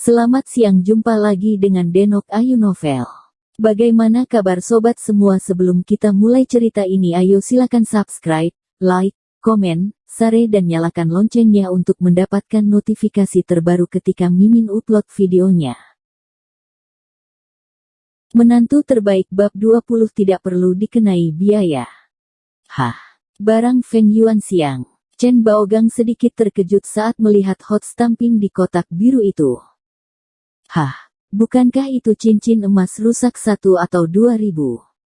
Selamat siang, jumpa lagi dengan Denok Ayu Novel. Bagaimana kabar sobat semua? Sebelum kita mulai cerita ini, ayo silakan subscribe, like, komen, share dan nyalakan loncengnya untuk mendapatkan notifikasi terbaru ketika Mimin upload videonya. Menantu terbaik bab 20 tidak perlu dikenai biaya. Barang Feng Yuan siang. Chen Baogang sedikit terkejut saat melihat hot stamping di kotak biru itu. Bukankah itu cincin emas rusak 1 atau 2.000?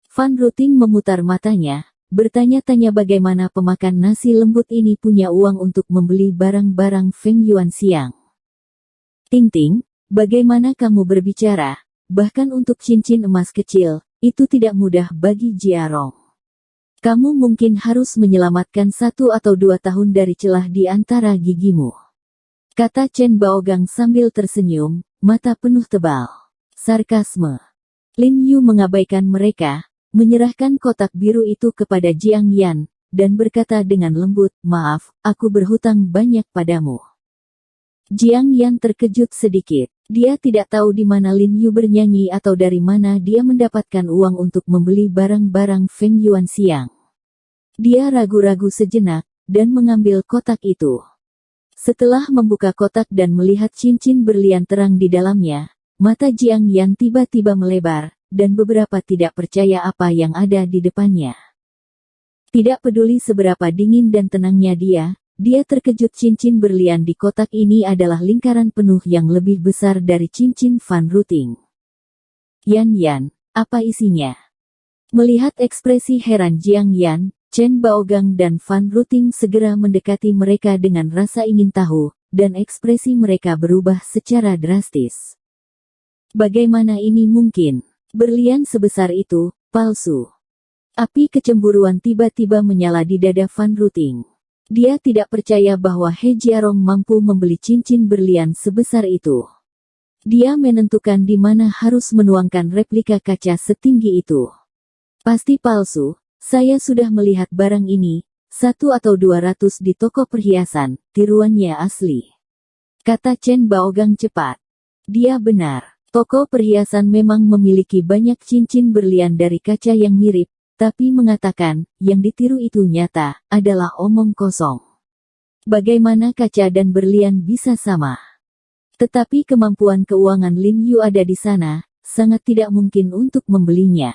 Fan Ruting memutar matanya, bertanya-tanya bagaimana pemakan nasi lembut ini punya uang untuk membeli barang-barang Feng Yuan siang. Ting, bagaimana kamu berbicara? Bahkan untuk cincin emas kecil, itu tidak mudah bagi Jiarong. Kamu mungkin harus menyelamatkan 1 atau 2 tahun dari celah di antara gigimu. Kata Chen Baogang sambil tersenyum, mata penuh tebal sarkasme. Lin Yu mengabaikan mereka, menyerahkan kotak biru itu kepada Jiang Yan, dan berkata dengan lembut, "Maaf, aku berhutang banyak padamu." Jiang Yan terkejut sedikit. Dia tidak tahu di mana Lin Yu bernyanyi atau dari mana dia mendapatkan uang untuk membeli barang-barang Feng Yuan siang. Dia ragu-ragu sejenak, dan mengambil kotak itu. Setelah membuka kotak dan melihat cincin berlian terang di dalamnya, mata Jiang Yan tiba-tiba melebar, dan beberapa tidak percaya apa yang ada di depannya. Tidak peduli seberapa dingin dan tenangnya dia terkejut. Cincin berlian di kotak ini adalah lingkaran penuh yang lebih besar dari cincin Fan Ruting. Yan, apa isinya? Melihat ekspresi heran Jiang Yan, Chen Baogang dan Fan Ruting segera mendekati mereka dengan rasa ingin tahu, dan ekspresi mereka berubah secara drastis. Bagaimana ini mungkin? Berlian sebesar itu, palsu. Api kecemburuan tiba-tiba menyala di dada Fan Ruting. Dia tidak percaya bahwa He Jiarong mampu membeli cincin berlian sebesar itu. Dia menentukan di mana harus menuangkan replika kaca setinggi itu. Pasti palsu. Saya sudah melihat barang ini, 1 atau 200 di toko perhiasan, tiruannya asli. Kata Chen Baogang cepat. Dia benar, toko perhiasan memang memiliki banyak cincin berlian dari kaca yang mirip, tapi mengatakan, yang ditiru itu nyata, adalah omong kosong. Bagaimana kaca dan berlian bisa sama? Tetapi kemampuan keuangan Lin Yu ada di sana, sangat tidak mungkin untuk membelinya.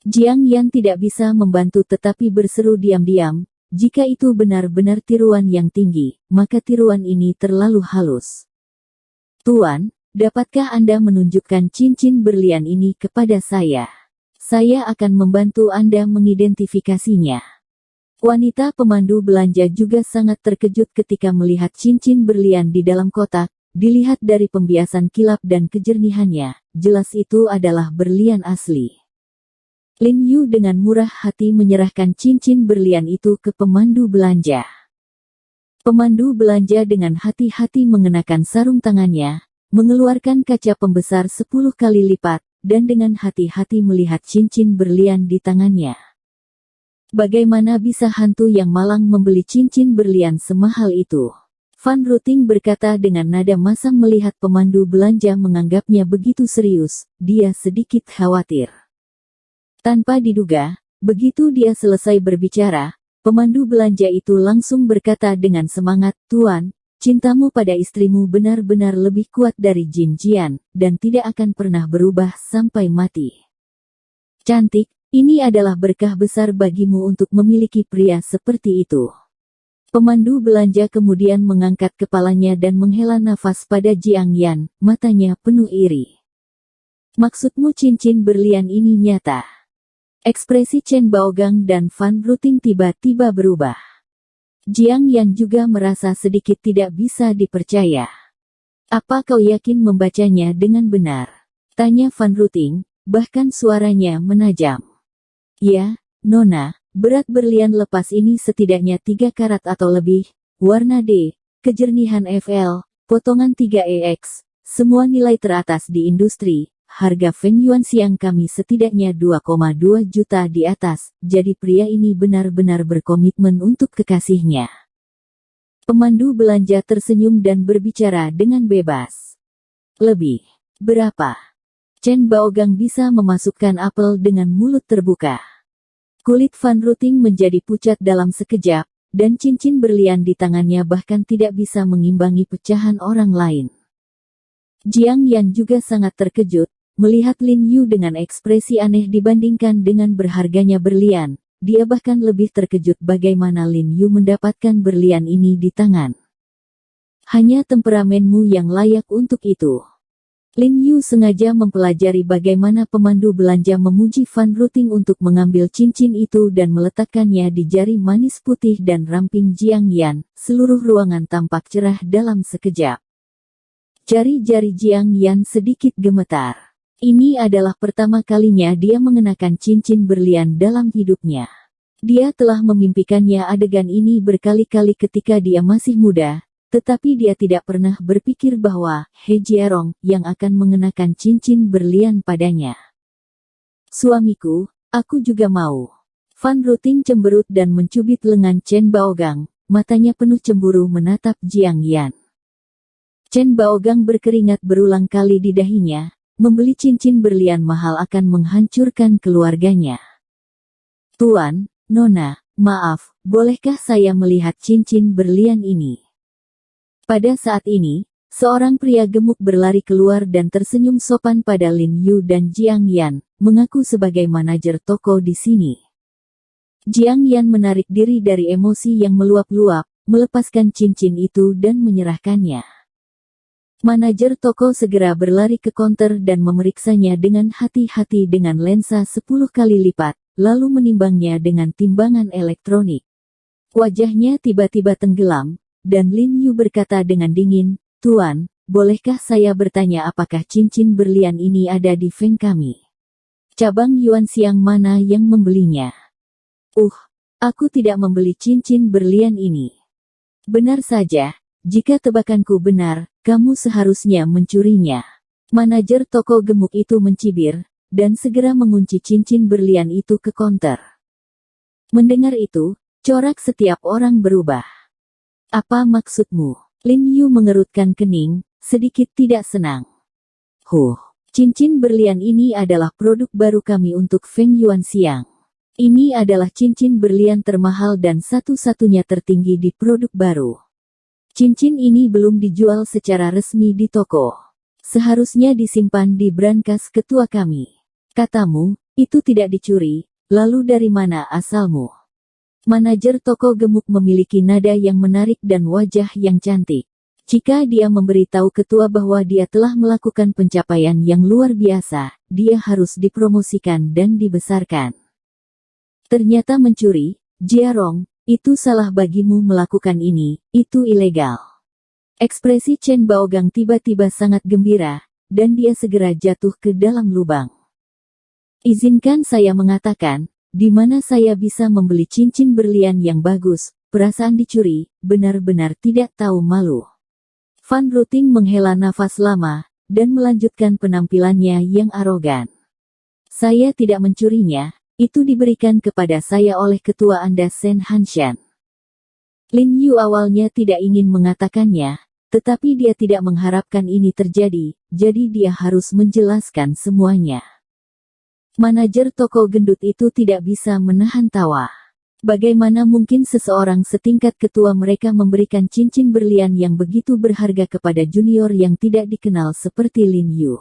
Jiang Yan tidak bisa membantu tetapi berseru diam-diam, jika itu benar-benar tiruan yang tinggi, maka tiruan ini terlalu halus. Tuan, dapatkah Anda menunjukkan cincin berlian ini kepada saya? Saya akan membantu Anda mengidentifikasinya. Wanita pemandu belanja juga sangat terkejut ketika melihat cincin berlian di dalam kotak. Dilihat dari pembiasan kilap dan kejernihannya, jelas itu adalah berlian asli. Lin Yu dengan murah hati menyerahkan cincin berlian itu ke pemandu belanja. Pemandu belanja dengan hati-hati mengenakan sarung tangannya, mengeluarkan kaca pembesar 10 kali lipat, dan dengan hati-hati melihat cincin berlian di tangannya. Bagaimana bisa hantu yang malang membeli cincin berlian semahal itu? Fan Ruting berkata dengan nada masam. Melihat pemandu belanja menganggapnya begitu serius, dia sedikit khawatir. Tanpa diduga, begitu dia selesai berbicara, pemandu belanja itu langsung berkata dengan semangat, "Tuan, cintamu pada istrimu benar-benar lebih kuat dari Jin Jian, dan tidak akan pernah berubah sampai mati. Cantik, ini adalah berkah besar bagimu untuk memiliki pria seperti itu." Pemandu belanja kemudian mengangkat kepalanya dan menghela nafas pada Jiang Yan, matanya penuh iri. "Maksudmu cincin berlian ini nyata?" Ekspresi Chen Baogang dan Fan Ruting tiba-tiba berubah. Jiang Yan juga merasa sedikit tidak bisa dipercaya. "Apa kau yakin membacanya dengan benar?" tanya Fan Ruting, bahkan suaranya menajam. "Ya, Nona, berat berlian lepas ini setidaknya 3 karat atau lebih, warna D, kejernihan FL, potongan 3EX, semua nilai teratas di industri. Harga Feng Yuan siang kami setidaknya 2,2 juta di atas, jadi pria ini benar-benar berkomitmen untuk kekasihnya." Pemandu belanja tersenyum dan berbicara dengan bebas. Lebih. Berapa? Chen Baogang bisa memasukkan apel dengan mulut terbuka. Kulit Van Ruting menjadi pucat dalam sekejap, dan cincin berlian di tangannya bahkan tidak bisa mengimbangi pecahan orang lain. Jiang Yan juga sangat terkejut, melihat Lin Yu dengan ekspresi aneh dibandingkan dengan berharganya berlian. Dia bahkan lebih terkejut bagaimana Lin Yu mendapatkan berlian ini di tangan. Hanya temperamenmu yang layak untuk itu. Lin Yu sengaja mempelajari bagaimana pemandu belanja memuji Van Ruting untuk mengambil cincin itu dan meletakkannya di jari manis putih dan ramping Jiang Yan. Seluruh ruangan tampak cerah dalam sekejap. Jari-jari Jiang Yan sedikit gemetar. Ini adalah pertama kalinya dia mengenakan cincin berlian dalam hidupnya. Dia telah memimpikannya adegan ini berkali-kali ketika dia masih muda, tetapi dia tidak pernah berpikir bahwa He Jiarong yang akan mengenakan cincin berlian padanya. Suamiku, aku juga mau. Van Ruting cemberut dan mencubit lengan Chen Baogang, matanya penuh cemburu menatap Jiang Yan. Chen Baogang berkeringat berulang kali di dahinya. Membeli cincin berlian mahal akan menghancurkan keluarganya. Tuan, Nona, maaf, bolehkah saya melihat cincin berlian ini? Pada saat ini, seorang pria gemuk berlari keluar dan tersenyum sopan pada Lin Yu dan Jiang Yan, mengaku sebagai manajer toko di sini. Jiang Yan menarik diri dari emosi yang meluap-luap, melepaskan cincin itu dan menyerahkannya. Manajer toko segera berlari ke konter dan memeriksanya dengan hati-hati dengan lensa 10 kali lipat, lalu menimbangnya dengan timbangan elektronik. Wajahnya tiba-tiba tenggelam, dan Lin Yu berkata dengan dingin, "Tuan, bolehkah saya bertanya apakah cincin berlian ini ada di Feng kami? Cabang Yuan Xiang mana yang membelinya?" Aku tidak membeli cincin berlian ini." "Benar saja, jika tebakanku benar, kamu seharusnya mencurinya." Manajer toko gemuk itu mencibir, dan segera mengunci cincin berlian itu ke konter. Mendengar itu, corak setiap orang berubah. "Apa maksudmu?" Lin Yu mengerutkan kening, sedikit tidak senang. Cincin berlian ini adalah produk baru kami untuk Feng Yuan Xiang. Ini adalah cincin berlian termahal dan satu-satunya tertinggi di produk baru. Cincin ini belum dijual secara resmi di toko. Seharusnya disimpan di brankas ketua kami. Katamu, itu tidak dicuri, lalu dari mana asalmu? Manajer toko gemuk memiliki nada yang menarik dan wajah yang cantik. Jika dia memberitahu ketua bahwa dia telah melakukan pencapaian yang luar biasa, dia harus dipromosikan dan dibesarkan. Ternyata mencuri, Jiarong, itu salah bagimu melakukan ini, itu ilegal. Ekspresi Chen Baogang tiba-tiba sangat gembira, dan dia segera jatuh ke dalam lubang. "Izinkan saya mengatakan, di mana saya bisa membeli cincin berlian yang bagus, perasaan dicuri, benar-benar tidak tahu malu." Van Ruting menghela nafas lama, dan melanjutkan penampilannya yang arogan. "Saya tidak mencurinya. Itu diberikan kepada saya oleh ketua Anda Sen Hanshan." Lin Yu awalnya tidak ingin mengatakannya, tetapi dia tidak mengharapkan ini terjadi, jadi dia harus menjelaskan semuanya. Manajer toko gendut itu tidak bisa menahan tawa. Bagaimana mungkin seseorang setingkat ketua mereka memberikan cincin berlian yang begitu berharga kepada junior yang tidak dikenal seperti Lin Yu?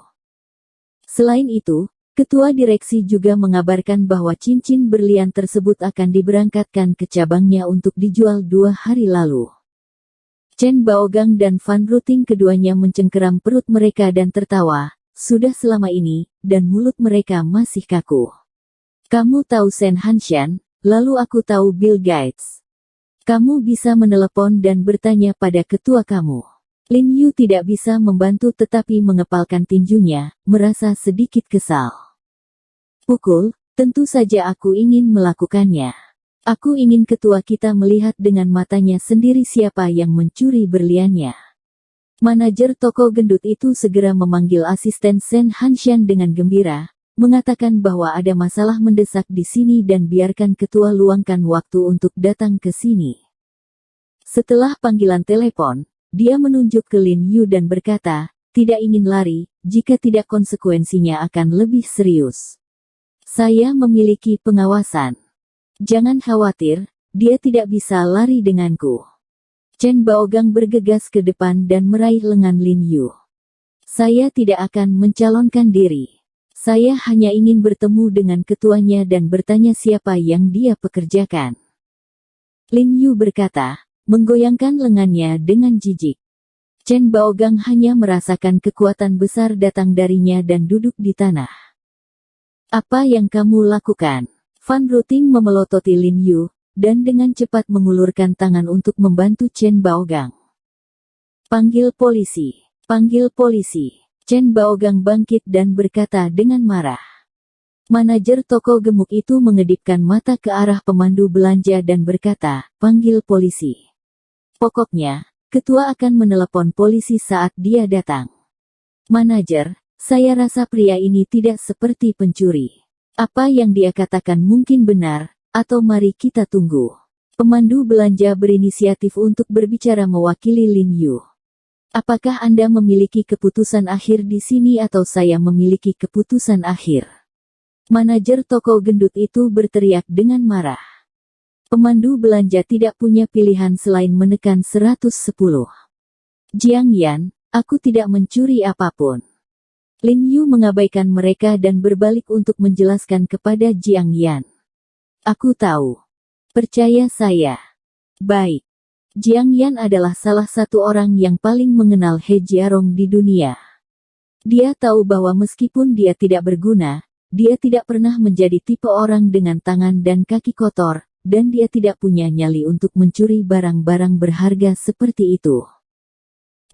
Selain itu, ketua direksi juga mengabarkan bahwa cincin berlian tersebut akan diberangkatkan ke cabangnya untuk dijual 2 hari lalu. Chen Baogang dan Van Ruting keduanya mencengkeram perut mereka dan tertawa, sudah selama ini, dan mulut mereka masih kaku. "Kamu tahu Sen Hanshan, lalu aku tahu Bill Gates. Kamu bisa menelepon dan bertanya pada ketua kamu." Lin Yu tidak bisa membantu tetapi mengepalkan tinjunya, merasa sedikit kesal. Tentu saja aku ingin melakukannya. Aku ingin ketua kita melihat dengan matanya sendiri siapa yang mencuri berliannya. Manajer toko gendut itu segera memanggil asisten Sen Hanshan dengan gembira, mengatakan bahwa ada masalah mendesak di sini dan biarkan ketua luangkan waktu untuk datang ke sini. Setelah panggilan telepon, dia menunjuk ke Lin Yu dan berkata, tidak ingin lari, jika tidak konsekuensinya akan lebih serius. Saya memiliki pengawasan. Jangan khawatir, dia tidak bisa lari denganku. Chen Baogang bergegas ke depan dan meraih lengan Lin Yu. Saya tidak akan mencalonkan diri. Saya hanya ingin bertemu dengan ketuanya dan bertanya siapa yang dia pekerjakan. Lin Yu berkata, menggoyangkan lengannya dengan jijik. Chen Baogang hanya merasakan kekuatan besar datang darinya dan duduk di tanah. Apa yang kamu lakukan? Fan Ruting memelototi Lin Yu, dan dengan cepat mengulurkan tangan untuk membantu Chen Baogang. Panggil polisi. Panggil polisi. Chen Baogang bangkit dan berkata dengan marah. Manajer toko gemuk itu mengedipkan mata ke arah pemandu belanja dan berkata, panggil polisi. Pokoknya, ketua akan menelepon polisi saat dia datang. Manajer, saya rasa pria ini tidak seperti pencuri. Apa yang dia katakan mungkin benar, atau mari kita tunggu. Pemandu belanja berinisiatif untuk berbicara mewakili Lin Yu. Apakah Anda memiliki keputusan akhir di sini atau saya memiliki keputusan akhir? Manajer toko gendut itu berteriak dengan marah. Pemandu belanja tidak punya pilihan selain menekan 110. Jiang Yan, aku tidak mencuri apapun. Lin Yu mengabaikan mereka dan berbalik untuk menjelaskan kepada Jiang Yan. Aku tahu. Percaya saya. Baik. Jiang Yan adalah salah satu orang yang paling mengenal He Jiarong di dunia. Dia tahu bahwa meskipun dia tidak berguna, dia tidak pernah menjadi tipe orang dengan tangan dan kaki kotor, dan dia tidak punya nyali untuk mencuri barang-barang berharga seperti itu.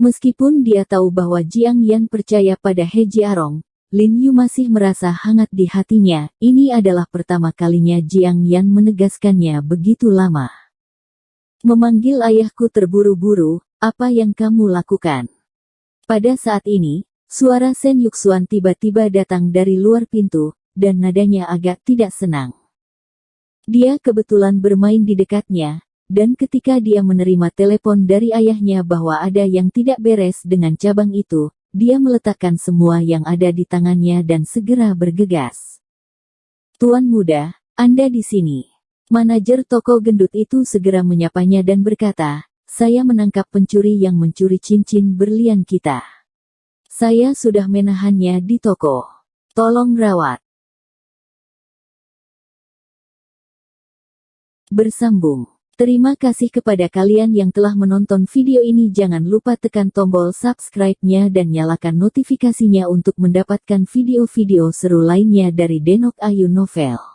Meskipun dia tahu bahwa Jiang Yan percaya pada He Jiarong, Lin Yu masih merasa hangat di hatinya. Ini adalah pertama kalinya Jiang Yan menegaskannya begitu lama. Memanggil ayahku terburu-buru, apa yang kamu lakukan? Pada saat ini, suara Sen Yuxuan tiba-tiba datang dari luar pintu, dan nadanya agak tidak senang. Dia kebetulan bermain di dekatnya, dan ketika dia menerima telepon dari ayahnya bahwa ada yang tidak beres dengan cabang itu, dia meletakkan semua yang ada di tangannya dan segera bergegas. Tuan muda, Anda di sini. Manajer toko gendut itu segera menyapanya dan berkata, saya menangkap pencuri yang mencuri cincin berlian kita. Saya sudah menahannya di toko. Tolong rawat. Bersambung. Terima kasih kepada kalian yang telah menonton video ini. Jangan lupa tekan tombol subscribe-nya dan nyalakan notifikasinya untuk mendapatkan video-video seru lainnya dari Denok Ayu Novel.